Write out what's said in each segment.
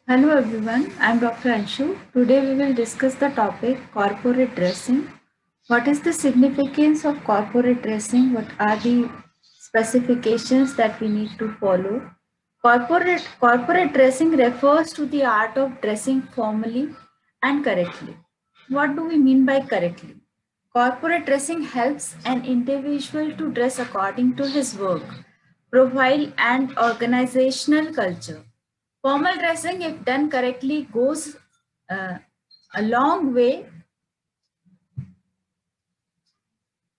Hello everyone, I am Dr. Anshu. Today we will discuss the topic corporate dressing. What is the significance of corporate dressing? What are the specifications that we need to follow? Corporate dressing refers to the art of dressing formally and correctly. What do we mean by correctly? Corporate dressing helps an individual to dress according to his work, profile, and organizational culture. Formal dressing, if done correctly, goes uh, a long way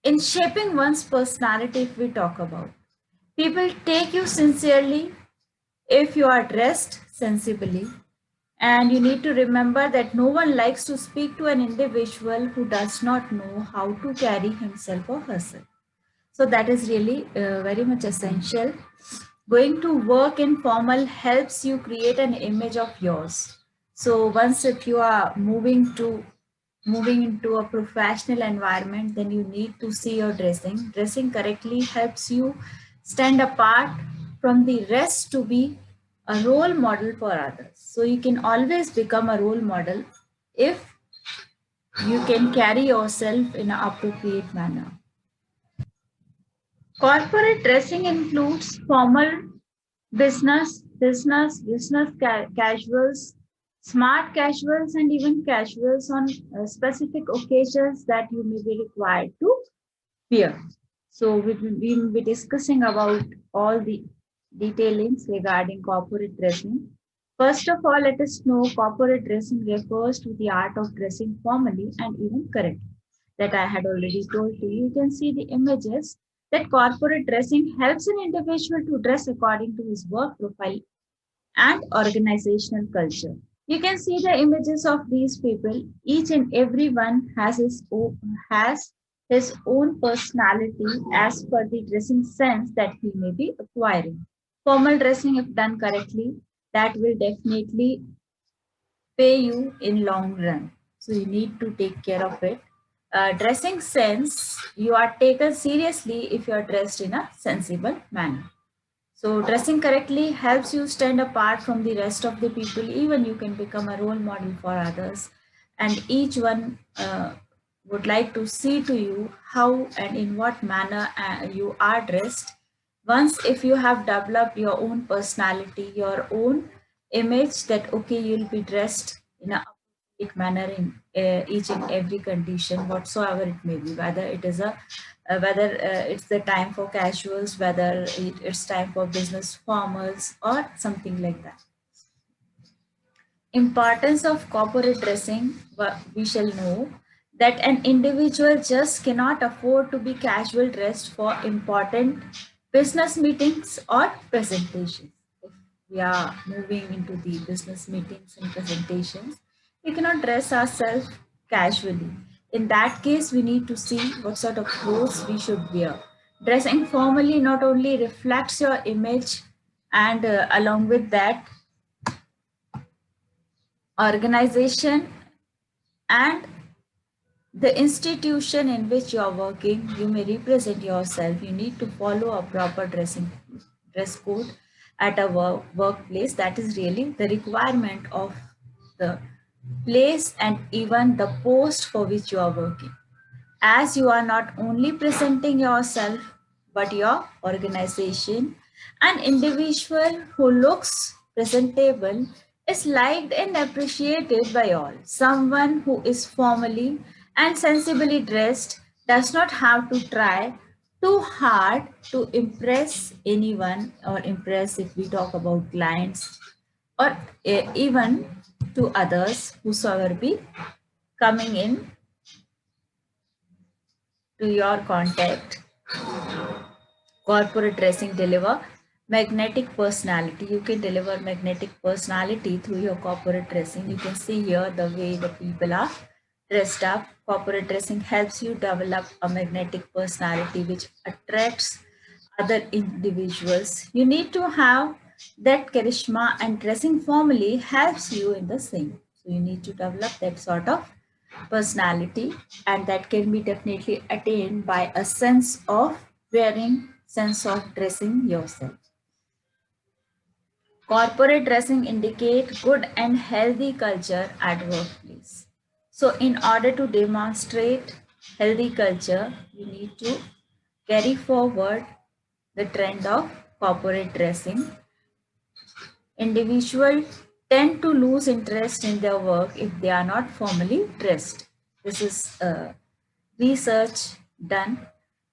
in shaping one's personality. If we talk about, people take you sincerely if you are dressed sensibly. And you need to remember that no one likes to speak to an individual who does not know how to carry himself or herself. So that is really very much essential. Going to work in formal helps you create an image of yours. So once if you are moving into a professional environment, then you need to see your dressing. Dressing correctly helps you stand apart from the rest to be a role model for others. So you can always become a role model if you can carry yourself in an appropriate manner. Corporate dressing includes formal casuals, smart casuals, and even casuals on specific occasions that you may be required to wear. So we will be discussing about all the detailings regarding corporate dressing. First of all, let us know corporate dressing refers to the art of dressing formally and even correctly. That I had already told you. You can see the images that corporate dressing helps an individual to dress according to his work profile and organizational culture. You can see the images of these people. Each and every one has his own personality as per the dressing sense that he may be acquiring. Formal dressing, if done correctly, that will definitely pay you in long run. So you need to take care of it. Dressing sense, you are taken seriously if you are dressed in a sensible manner. So dressing correctly helps you stand apart from the rest of the people. Even you can become a role model for others, and each one would like to see to you how and in what manner you are dressed. Once, if you have developed your own personality, your own image, that okay, you'll be dressed in a appropriate manner in each and every condition, whatsoever it may be, whether it is a whether it's the time for casuals, whether it's time for business formals or something like that. Importance of corporate dressing, we shall know that an individual just cannot afford to be casual dressed for important business meetings or presentations. If we are moving into the business meetings and presentations, we cannot dress ourselves casually. In that case, we need to see what sort of clothes we should wear. Dressing formally not only reflects your image, and along with that, organization and the institution in which you are working, you may represent yourself. You need to follow a proper dress code at a workplace. That is really the requirement of the place and even the post for which you are working, as you are not only presenting yourself but your organization. An individual who looks presentable is liked and appreciated by all. Someone who is formally and sensibly dressed does not have to try too hard to impress anyone, or impress if we talk about clients, or even to others whosoever be coming in to your contact. Corporate dressing deliver magnetic personality. You can deliver magnetic personality through your corporate dressing. You can see here the way the people are dressed up. Corporate dressing helps you develop a magnetic personality which attracts other individuals. You need to have that charisma, and dressing formally helps you in the same. So you need to develop that sort of personality, and that can be definitely attained by a sense of wearing, sense of dressing yourself. Corporate dressing indicate good and healthy culture at workplace. So in order to demonstrate healthy culture, you need to carry forward the trend of corporate dressing. Individuals tend to lose interest in their work if they are not formally dressed. This is research done.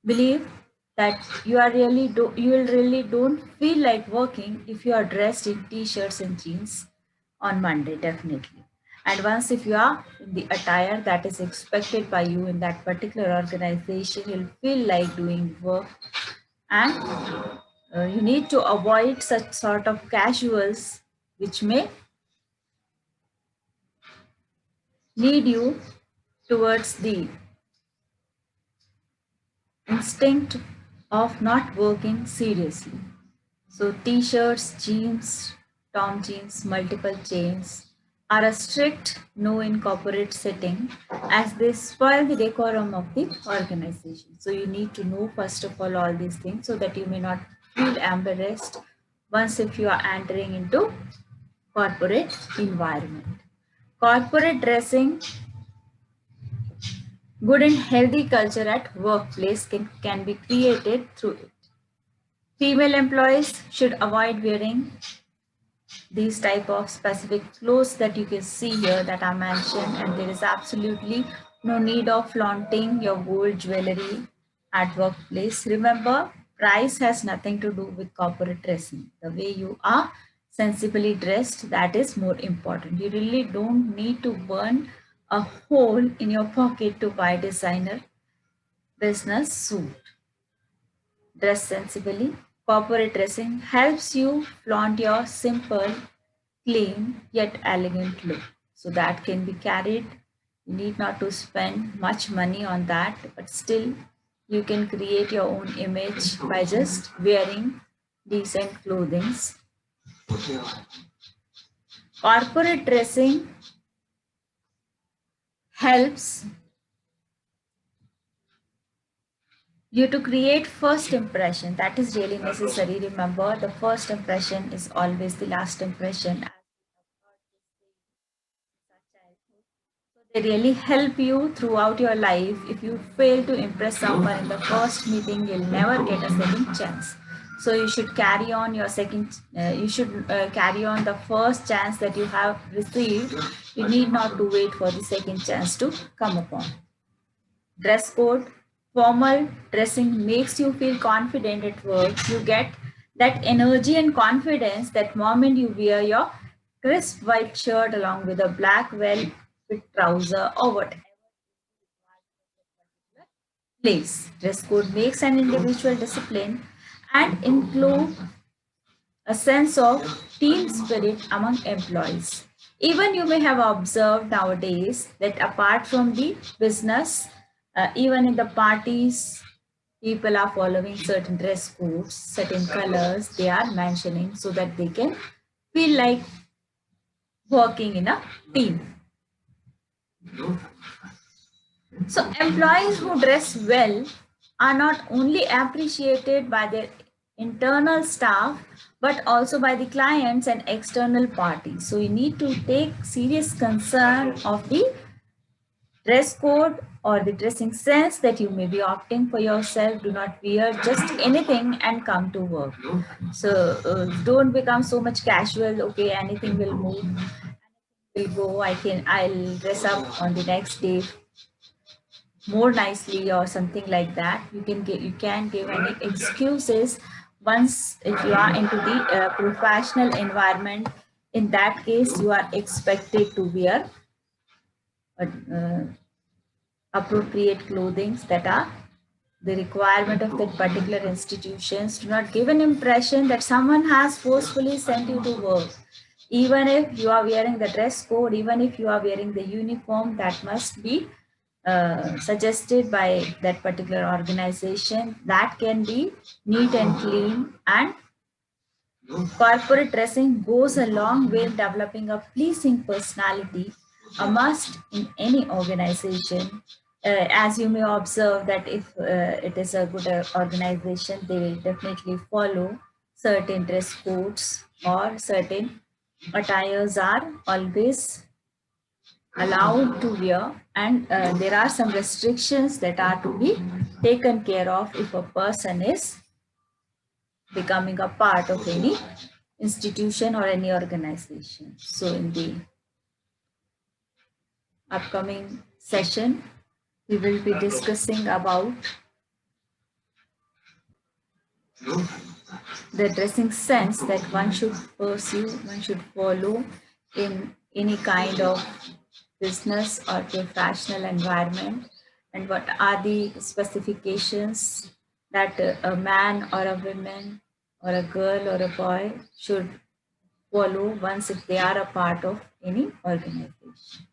Believe that you will really don't feel like working if you are dressed in t-shirts and jeans on Monday, definitely. And once if you are in the attire that is expected by you in that particular organization, you'll feel like doing work, and you need to avoid such sort of casuals which may lead you towards the instinct of not working seriously. So t-shirts, jeans, tom jeans, multiple chains are a strict no in corporate setting as they spoil the decorum of the organization. So you need to know first of all these things so that you may not feel embarrassed once if you are entering into corporate environment. Corporate dressing, good and healthy culture at workplace can be created through it. Female employees should avoid wearing these type of specific clothes that you can see here that are mentioned, and there is absolutely no need of flaunting your gold jewelry at workplace. Remember, price has nothing to do with corporate dressing. The way you are sensibly dressed, that is more important. You really don't need to burn a hole in your pocket to buy designer business suit. Dress sensibly. Corporate dressing helps you flaunt your simple, clean yet elegant look. So that can be carried. You need not to spend much money on that, but still you can create your own image by just wearing decent clothing. Corporate dressing helps you to create first impression. That is really necessary. Remember, the first impression is always the last impression. They really help you throughout your life. If you fail to impress someone in the first meeting, you'll never get a second chance. So you should carry on your carry on the first chance that you have received. You need not to wait for the second chance to come upon. Dress code. Formal dressing makes you feel confident at work. You get that energy and confidence that moment you wear your crisp white shirt along with a black velvet trouser or whatever place. Dress code makes an individual discipline and include a sense of team spirit among employees. Even you may have observed nowadays that apart from the business, even in the parties, people are following certain dress codes, certain colors they are mentioning so that they can feel like working in a team. So employees who dress well are not only appreciated by their internal staff, but also by the clients and external parties. So you need to take serious concern of the dress code or the dressing sense that you may be opting for yourself. Do not wear just anything and come to work. So don't become so much casual. Okay, anything will move, will go. I'll dress up on the next day more nicely or something like that. You can give any excuses once if you are into the professional environment. In that case, you are expected to wear uh, appropriate clothing that are the requirement of that particular institutions. Do not give an impression that someone has forcefully sent you to work. Even if you are wearing the dress code, even if you are wearing the uniform, that must be suggested by that particular organization. That can be neat and clean, and corporate dressing goes a long way in developing a pleasing personality, a must in any organization. As you may observe that if it is a good organization, they will definitely follow certain dress codes or certain attires are always allowed to wear, and there are some restrictions that are to be taken care of if a person is becoming a part of any institution or any organization. So in the upcoming session, we will be discussing about the dressing sense that one should pursue, one should follow in any kind of business or professional environment, and what are the specifications that a man or a woman or a girl or a boy should follow once if they are a part of any organization.